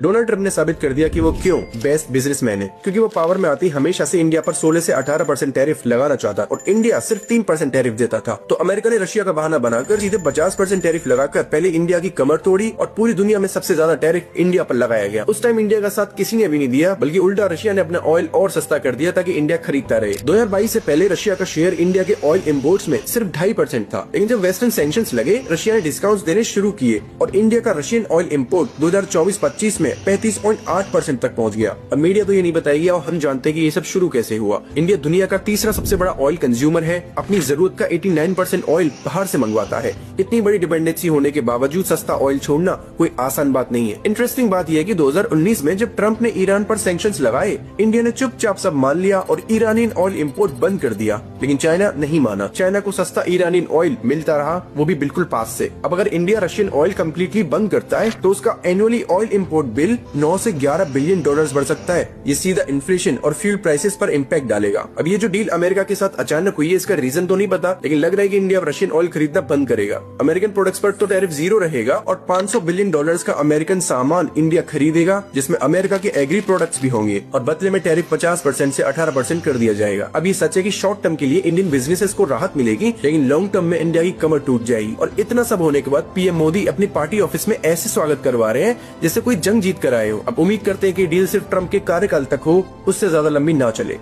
Donald Trump ने साबित कर दिया कि वो क्यों बेस्ट बिजनेसमैन है, क्योंकि वो पावर में आती हमेशा से इंडिया पर 16 से 18% टैरिफ लगाना चाहता और इंडिया सिर्फ 3% टैरिफ देता था। तो अमेरिका ने रशिया का बहाना बनाकर सीधे 50% टैरिफ लगाकर पहले इंडिया की कमर तोड़ी और पूरी दुनिया में सबसे ज्यादा टैरिफ इंडिया पर लगाया गया। उस टाइम इंडिया का साथ किसी ने भी नहीं दिया, बल्कि उल्टा रशिया ने अपना ऑयल और सस्ता कर दिया ताकि इंडिया खरीदता रहे। 2022 से पहले रशिया का शेयर इंडिया के ऑयल इम्पोर्ट्स में सिर्फ 2.5% था, लेकिन जब वेस्टर्न सैंक्शंस लगे रशिया ने डिस्काउंट्स देने शुरू किए और इंडिया का रशियन ऑयल इम्पोर्ट 2024-25 में 35.8% तक पहुंच गया। अब मीडिया तो ये नहीं बताएगी और हम जानते हैं कि ये सब शुरू कैसे हुआ। इंडिया दुनिया का तीसरा सबसे बड़ा ऑयल कंज्यूमर है, अपनी जरूरत का 89% ऑयल बाहर से मंगवाता है। इतनी बड़ी डिपेंडेंसी होने के बावजूद सस्ता ऑयल छोड़ना कोई आसान बात नहीं है। इंटरेस्टिंग बात यह है कि 2019 में जब ट्रंप ने ईरान पर सैंक्शंस लगाए, इंडिया ने चुपचाप सब मान लिया और ईरानियन ऑयल इम्पोर्ट बंद कर दिया, लेकिन चाइना नहीं माना। चाइना को सस्ता ईरानियन ऑयल मिलता रहा, वो भी बिल्कुल पास से। अब अगर इंडिया रशियन ऑयल कम्प्लीटली बंद करता है तो उसका एनुअली ऑयल इम्पोर्ट बिल 9 से 11 बिलियन डॉलर्स बढ़ सकता है। ये सीधा इन्फ्लेशन और फ्यूल प्राइसेस पर इम्पैक्ट डालेगा। अब ये जो डील अमेरिका के साथ अचानक हुई है, इसका रीजन तो नहीं पता, लेकिन लग रहा है कि इंडिया रशियन ऑयल खरीदना बंद करेगा। अमेरिकन प्रोडक्ट्स पर तो टैरिफ 0 रहेगा और 500 बिलियन डॉलर्स का अमेरिकन सामान इंडिया खरीदेगा, जिसमें अमेरिका के एग्री प्रोडक्ट्स भी होंगे और बदले में टैरिफ 50% से 18% कर दिया जाएगा। अब ये सच है कि शॉर्ट टर्म के लिए इंडियन बिजनेसेस को राहत मिलेगी, लेकिन लॉन्ग टर्म में इंडिया की कमर टूट जाएगी। और इतना सब होने के बाद पीएम मोदी अपनी पार्टी ऑफिस में ऐसे स्वागत करवा रहे हैं जैसे कोई जंग जीत कर आए हो। अब उम्मीद करते हैं कि डील सिर्फ ट्रंप के कार्यकाल तक हो, उससे ज्यादा लंबी ना चले।